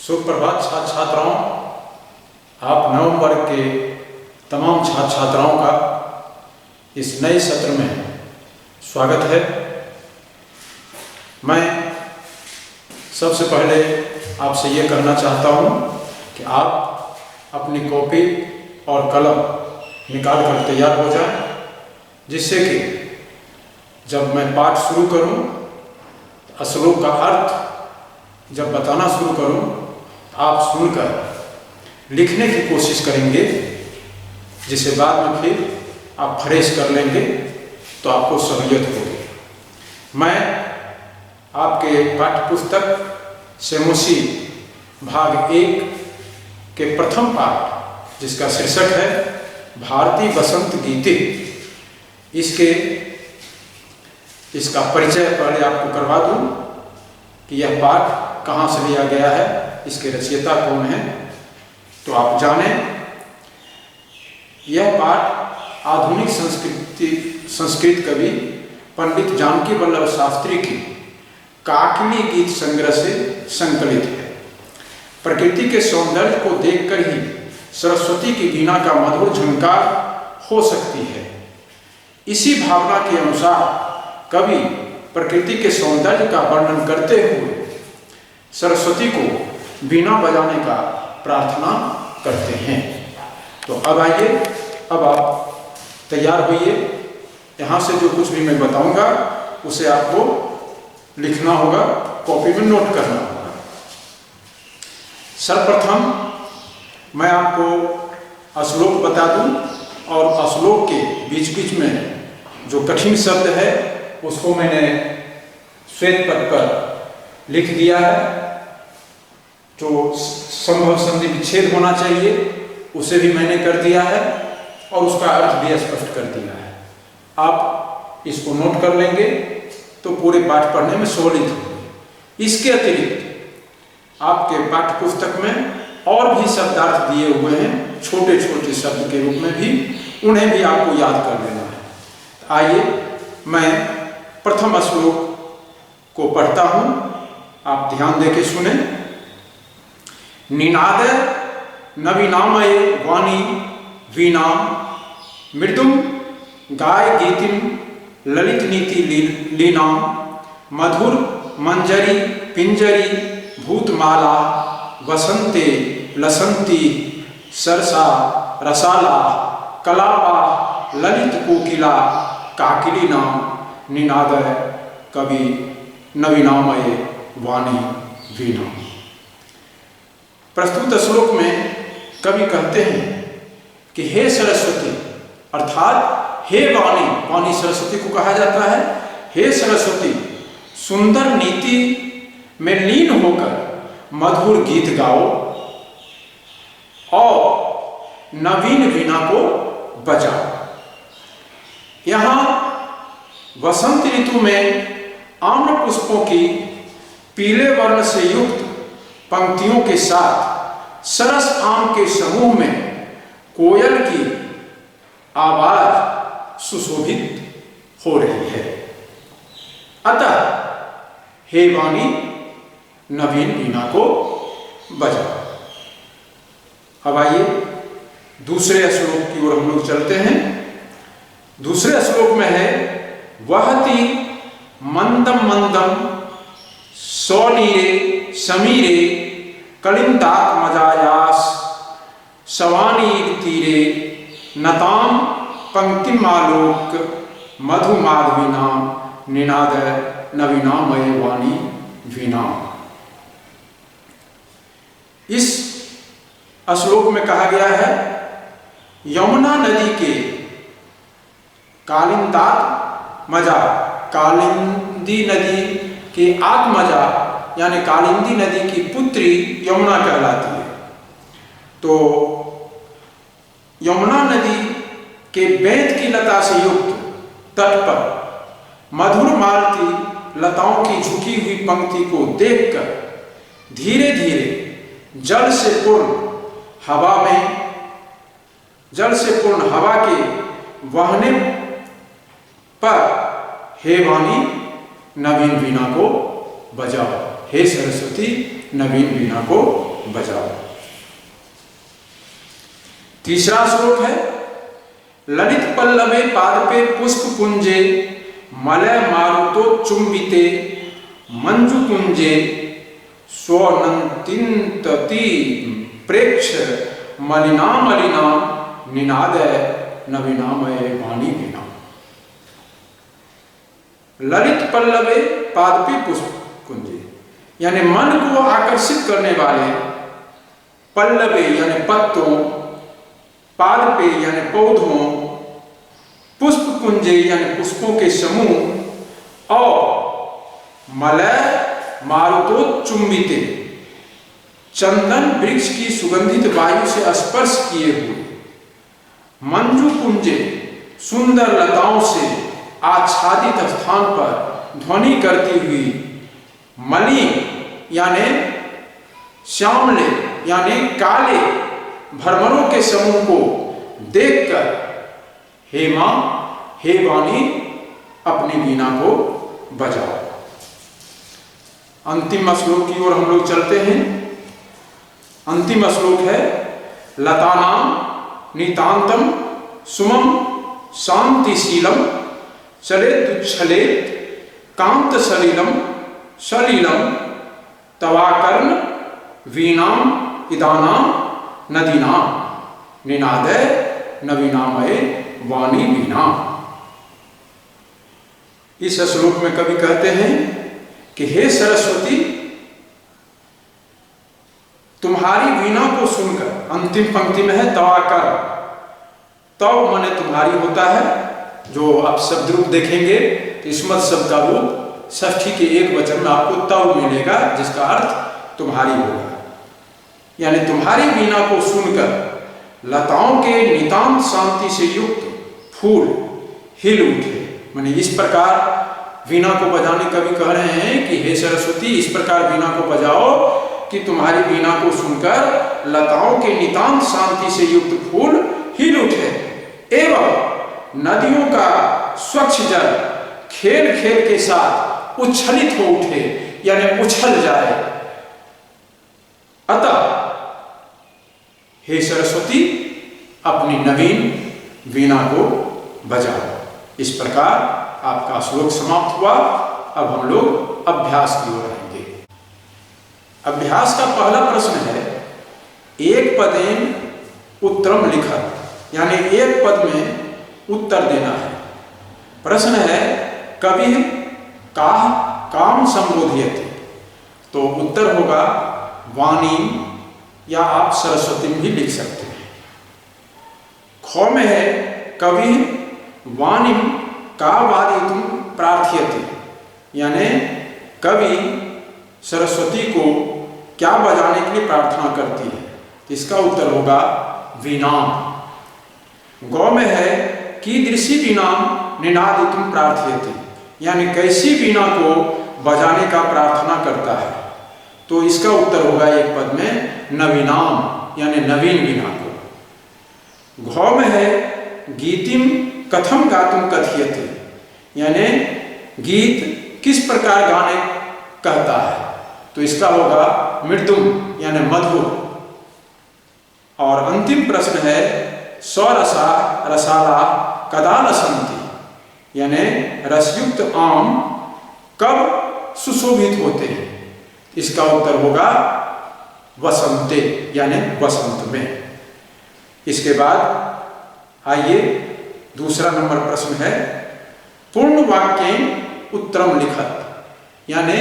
सुप्रभात छात्र छात्राओं, आप नवंबर के तमाम छात्र छात्राओं का इस नए सत्र में स्वागत है। मैं सबसे पहले आपसे ये कहना चाहता हूँ कि आप अपनी कॉपी और कलम निकाल कर तैयार हो जाएं, जिससे कि जब मैं पाठ शुरू करूँ, श्लोक का अर्थ जब बताना शुरू करूँ, आप सुनकर लिखने की कोशिश करेंगे, जिसे बाद में फिर आप फ्रेश कर लेंगे तो आपको सहूलियत होगी। मैं आपके पाठ्य पुस्तक सेमोसी भाग 1 के प्रथम पाठ, जिसका शीर्षक है भारतीय बसंत गीते, इसका परिचय पहले आपको करवा दूं कि यह पाठ कहाँ से लिया गया है, इसके रचयिता कौन है, तो आप जानें। यह पाठ आधुनिक संस्कृत कवि पंडित जानकी वल्लभ शास्त्री की काकली गीत संग्रह से संकलित है। प्रकृति के सौंदर्य को देखकर ही सरस्वती की वीणा का मधुर झंकार हो सकती है। इसी भावना के अनुसार कवि प्रकृति के सौंदर्य का वर्णन करते हुए सरस्वती को वीणा बजाने का प्रार्थना करते हैं। तो अब आइए, अब आप तैयार होइए। यहाँ से जो कुछ भी मैं बताऊंगा उसे आपको लिखना होगा, कॉपी में नोट करना होगा। सर्वप्रथम मैं आपको श्लोक बता दूं, और श्लोक के बीच बीच में जो कठिन शब्द है उसको मैंने श्वेत पट पर लिख दिया है। जो संभव संधि विच्छेद होना चाहिए उसे भी मैंने कर दिया है, और उसका अर्थ भी स्पष्ट कर दिया है। आप इसको नोट कर लेंगे तो पूरे पाठ पढ़ने में सहूलियत होगी। इसके अतिरिक्त आपके पाठ्य पुस्तक में और भी शब्दार्थ दिए हुए हैं, छोटे छोटे शब्द के रूप में भी, उन्हें भी आपको याद कर लेना है। आइए मैं प्रथम श्लोक को पढ़ता हूं, आप ध्यान देके सुने। निनाद नवीनामय वाणी वीणा मृदुम गाय गीतिम ललित नीति लीना मधुर मंजरी पिंजरी भूतमाला वसंते लसंती सरसा रसाला कलापा ललित कोकिला काकिली नाम निनादय कवि नवीनामय वाणी वीणा। प्रस्तुत श्लोक में कवि कहते हैं कि हे सरस्वती, अर्थात हे वाणी, वाणी सरस्वती को कहा जाता है। हे सरस्वती, सुंदर नीति में लीन होकर मधुर गीत गाओ और नवीन वीणा को बजाओ। यहाँ वसंत ऋतु में आम्र पुष्पों की पीले वर्ण से युक्त पंक्तियों के साथ सरस आम के समूह में कोयल की आवाज सुशोभित हो रही है। अतः हे वाणी, नवीन वीणा को बजाओ। अब आइए दूसरे श्लोक की ओर हम लोग चलते हैं। दूसरे श्लोक में है वहति मंदम मंदम सौनीरे समीरे कलिंताक मजायास सवानी तीरे नताम पंक्तिमालोक मधुमाधवीना निनाद नवीनामय वाणी वीणा। इस श्लोक में कहा गया है यमुना नदी के कालिंताक मजा, कालिंदी नदी के आत्मजा यानी कालिंदी नदी की पुत्री यमुना कहलाती है। तो यमुना नदी के बेंत की लता से युक्त तट पर मधुर मालती लताओं की झुकी हुई पंक्ति को देखकर धीरे धीरे जल से पूर्ण हवा के वहने पर हे वाणी, नवीन वीणा को बजाओ। हे सरस्वती, नवीन वीणा को बजाओ। तीसरा श्लोक है ललित पल्लवे पादपे पुष्प कुंजे मलय मारुतो चुंबिते मंजु कुंजे स्वनंतिंतति प्रेक्ष मलिना मलिना निनादय नवीनामय वाणी वीणा। ललित पल्लवे पादपी पुष्प कुंजे यानी मन को आकर्षित करने वाले, पल्लवे यानी पत्तों, पादपे यानी पौधों, पुष्प कुंजे यानी पुष्पों के समूह और मलय मारुतोच्चुंबिते चंदन वृक्ष की सुगंधित वायु से स्पर्श किए हुए, मंजू कुंजे सुंदर लताओं से आच्छादित स्थान पर ध्वनि करती हुई, मलिन यानी श्यामले यानी काले भ्रमरों के समूह को देखकर हे मां हे वाणी अपनी वीणा को बजाओ। अंतिम श्लोक की ओर हम लोग चलते हैं। अंतिम श्लोक है लतानाम नितांतम सुमम शांतिशीलम चलेदुच्छलेत कांत सलिलम सलिलम तवाकर्ण वीणाम इदानाम नदीनाम निनादय नवीनामय वाणी वीणा। इस श्लोक में कवि कहते हैं कि हे सरस्वती, तुम्हारी वीणा को सुनकर, अंतिम पंक्ति में है तवाकर, तव माने तुम्हारी होता है, जो आप शब्द रूप देखेंगे तो इसमत शब्द का रूप षष्ठी के एक वचन में आपको तव मिलेगा, जिसका अर्थ तुम्हारी होगा। यानी तुम्हारी वीणा को सुनकर लताओं के नितांत शांति से युक्त फूल हिल उठे। माने इस प्रकार वीणा को बजाने कवि कह रहे हैं कि हे सरस्वती, इस प्रकार वीणा को बजाओ कि तुम्हारी वीणा को सुनकर लताओं के नितांत शांति से युक्त फूल हिल उठे एवं नदियों का स्वच्छ जल खेल खेल के साथ उच्छलित हो उठे, यानी उछल जाए। अतः हे सरस्वती, अपनी नवीन वीणा को बजाओ। इस प्रकार आपका श्लोक समाप्त हुआ। अब हम लोग अभ्यास की ओर रहेंगे। अभ्यास का पहला प्रश्न है एक पदेन उत्तरम लिखत, यानी एक पद में उत्तर देना है। प्रश्न है कवि काम संबोधियते, तो उत्तर होगा वाणी, या आप सरस्वती भी लिख सकते हैं। ख में है कवि वाणी का वादितुम प्रार्थयते, यानी कवि सरस्वती को क्या बजाने के लिए प्रार्थना करती है, इसका उत्तर होगा वीणा। गौ में है कीदृशी वीणा निनादितुम प्रार्थयते, यानी कैसी वीणा को बजाने का प्रार्थना करता है, तो इसका उत्तर होगा एक पद में नवीनाम, यानी नवीन वीणा को। घौ में है गीतिम कथम गातुम कथयते, यानी गीत किस प्रकार गाने कहता है, तो इसका होगा मृदुम, यानी मधुर। और अंतिम प्रश्न है स्वरसा रसाला कदा लसंति, यानी रसयुक्त आम कब सुशोभित होते हैं, इसका उत्तर होगा वसंते, यानी वसंत में। इसके बाद आइए दूसरा नंबर प्रश्न है पूर्ण वाक्य उत्तरम लिखत, यानी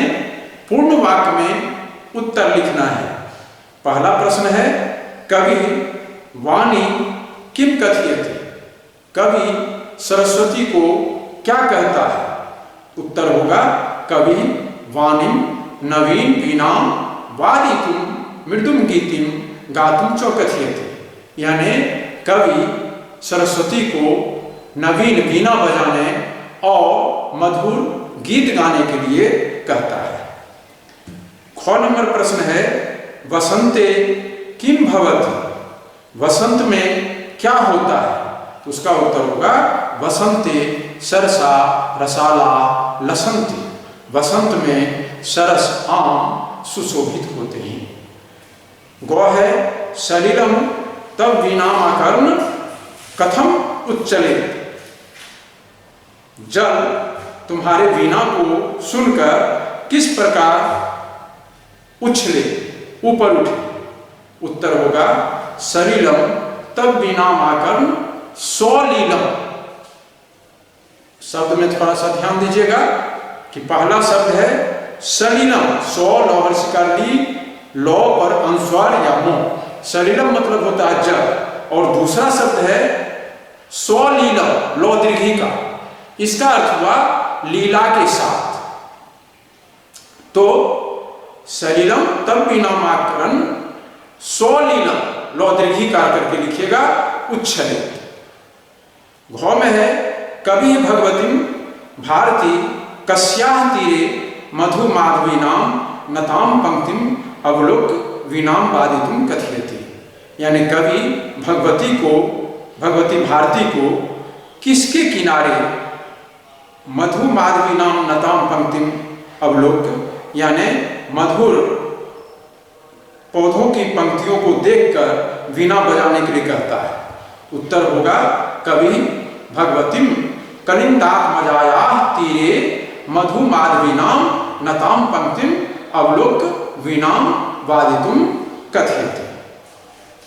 पूर्ण वाक्य में उत्तर लिखना है। पहला प्रश्न है कवि वाणी किम कथयते, कवि सरस्वती को क्या कहता है, उत्तर होगा कवि वाणी नवीन वीणा वादितुम मृदुम गीतिम गातुम च कथयते, यानी कवि सरस्वती को नवीन वीणा बजाने और मधुर गीत गाने के लिए कहता है। ख नंबर प्रश्न है वसंते किम भवति, वसंत में क्या होता है, तो उसका उत्तर होगा वसंते सरसा रसाला लसंति, वसंत में सरस आम सुशोभित होते हैं। गौ है सलिलम तब वीणामाकर्ण कथम उच्चले। जल तुम्हारे वीणा को सुनकर किस प्रकार उछले, ऊपर उठे। उत्तर होगा सलिलम तब वीणामाकर्ण सौलीलम। शब्द में थोड़ा सा ध्यान दीजिएगा कि पहला शब्द है सलिलम, सौ लौहर शिकार ली, लौ पर अनुस्वार या मो। सलिलम मतलब होता है जल। और दूसरा शब्द है सौलीलम, लौ दीर्घी का। इसका अर्थ हुआ लीला के साथ। तो सलिलम तब वीणामाकर्ण सौलीलम, लौ दीर्घी का करके लिखिएगा उच्छलित। घ में है कवि भगवती भारती कस्याः तीरे मधु माधवीनाम नताम पंक्तिम अवलोक वीणाम वादितुम कथयति। यानी कवि भगवती भारती को किसके किनारे मधु माधवीनाम नताम पंक्तिम अवलोक, यानी मधुर पौधों की पंक्तियों को देखकर वीणा बजाने के लिए कहता है। उत्तर होगा कवि भगवतीम कलिंदात मजायाः तीरे मधु माधवीनाम नताम पंक्तिम अवलोक वीणाम वादितुम कथयति।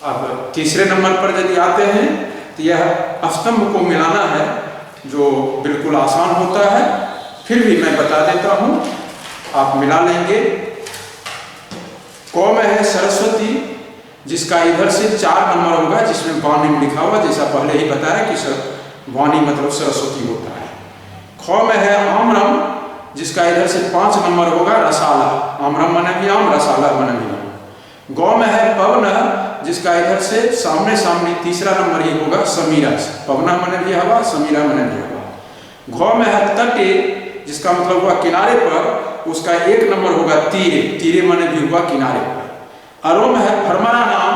अब तीसरे नंबर पर यदि आते हैं तो यह अस्तंभ को मिलाना है, जो बिल्कुल आसान होता है, फिर भी मैं बता देता हूं, आप मिला लेंगे। क में है सरस्वती, जिसका इधर से 4 नंबर होगा, जिसमें वाणी लिखा हुआ, जैसा पहले ही बताया कि वाणी मतलब सरस्वती होता है। ख में है आम्रम, जिसका इधर से 5 नंबर होगा, रसाला। आम्रम मने भी आम, रसाला मने भी आम। गौ में है पवन, जिसका इधर से सामने तीसरा नंबर ही होगा, समीरा। पवना मने भी हवा, समीरा मने भी हवा। घ में है तटे, जिसका मतलब हुआ किनारे पर, उसका 1 नंबर होगा तीरे। तीरे मने भी हुआ किनारे पर। अरो में है भरमरा नाम,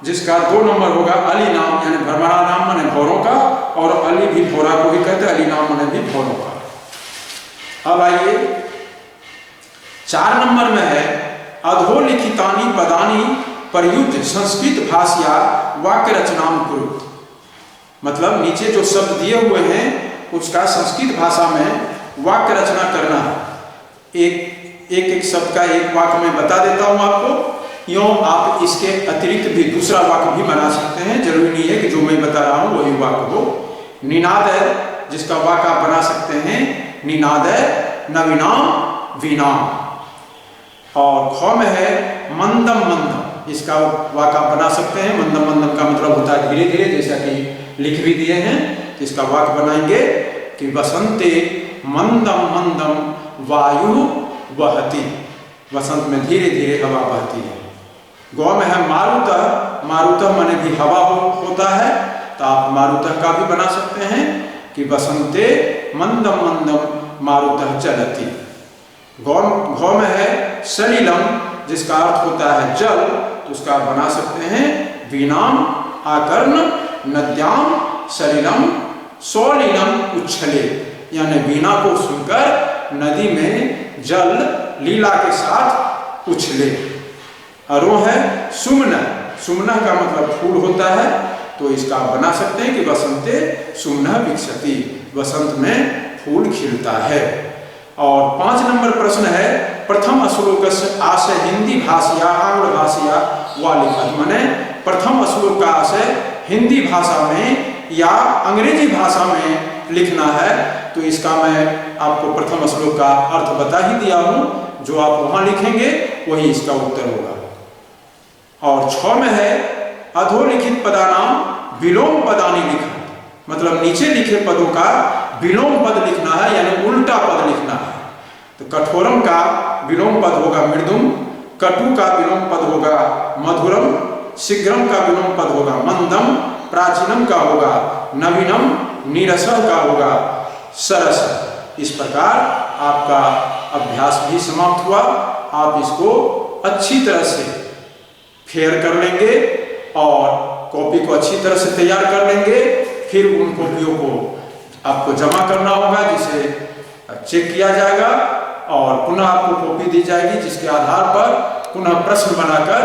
जिसका 2 नंबर होगा अली नाम, यानी भरमरा नाम मने भौरों का, और अली भी भौरा को ही कहते हैं, अली नाम मने भी भौरों का। अब आइए 4 नंबर में है अधोलिखितानि पदानि प्रयुक्त संस्कृत भाषा वाक्य रचनाम कुरु। मतलब नीचे जो शब्द दिए हुए हैं उसका संस्कृत भाषा में वाक्य रचना करना है। एक शब्द का एक वाक्य में बता देता हूं आपको। यूं आप इसके अतिरिक्त भी दूसरा वाक्य भी बना सकते हैं, जरूरी नहीं है कि जो मैं बता रहा हूं वही वाक्य हो। निनाद है, जिसका वाक्य आप बना सकते हैं निनाद नवीनाम वीणाम। और ख में है मंदम मंदम, इसका वाक्य आप बना सकते हैं। मंदम मंदम का मतलब होता है धीरे धीरे, जैसा कि लिख भी दिए हैं। तो इसका वाक्य बनाएंगे कि बसंते मंदम मंदम वायु वहती। वसंत में धीरे धीरे हवा बहती है। गौ में है मारुतः, मारुतः माने भी हवा होता है, तो आप मारुतः का भी बना सकते हैं कि बसंते मंदम मंदम मारुतः चलती। गौ में है सलिलम, जिसका अर्थ होता है जल, तो उसका बना सकते हैं वीणाम आकर्ण नद्याम सलिलम सौलीलम उच्छले। यानी वीणा को सुनकर नदी में जल लीला के साथ उछले। अरो है सुमन, सुमन का मतलब फूल होता है, तो इसका आप बना सकते हैं कि वसंते सुमन विकसति, वसंत में फूल खिलता है। और 5 नंबर प्रश्न है प्रथम श्लोक से आशय हिंदी भाषा आंग्ल भाषा व लिखत। माने प्रथम श्लोक का आशय हिंदी भाषा में या अंग्रेजी भाषा में लिखना है, तो इसका मैं आपको प्रथम श्लोक का अर्थ बता ही दिया हूं। जो आप वहां लिखेंगे वही इसका उत्तर होगा। और 6 में है अधोलिखित पदानाम विलोम पदानी लिखा, मतलब नीचे लिखे पदों का विलोम पद लिखना है, यानी उल्टा पद लिखना है। तो कठोरम का विलोम पद होगा मृदुम, कटु का विलोम पद होगा मधुरम, शीघ्रम का विलोम पद होगा मंदम, प्राचीनम का होगा नवीनम, नीरसः का होगा सरस। इस प्रकार आपका अभ्यास भी समाप्त हुआ। आप इसको अच्छी तरह से फेयर कर लेंगे और कॉपी को अच्छी तरह से तैयार कर लेंगे। फिर उन कॉपियों को आपको जमा करना होगा, जिसे चेक किया जाएगा और पुनः आपको कॉपी दी जाएगी, जिसके आधार पर पुनः प्रश्न बनाकर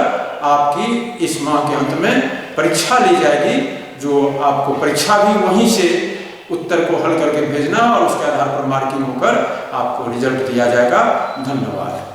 आपकी इस माह के अंत में परीक्षा ली जाएगी, जो आपको परीक्षा भी वहीं से उत्तर को हल करके भेजना और उसके आधार पर मार्किंग होकर आपको रिजल्ट दिया जाएगा। धन्यवाद।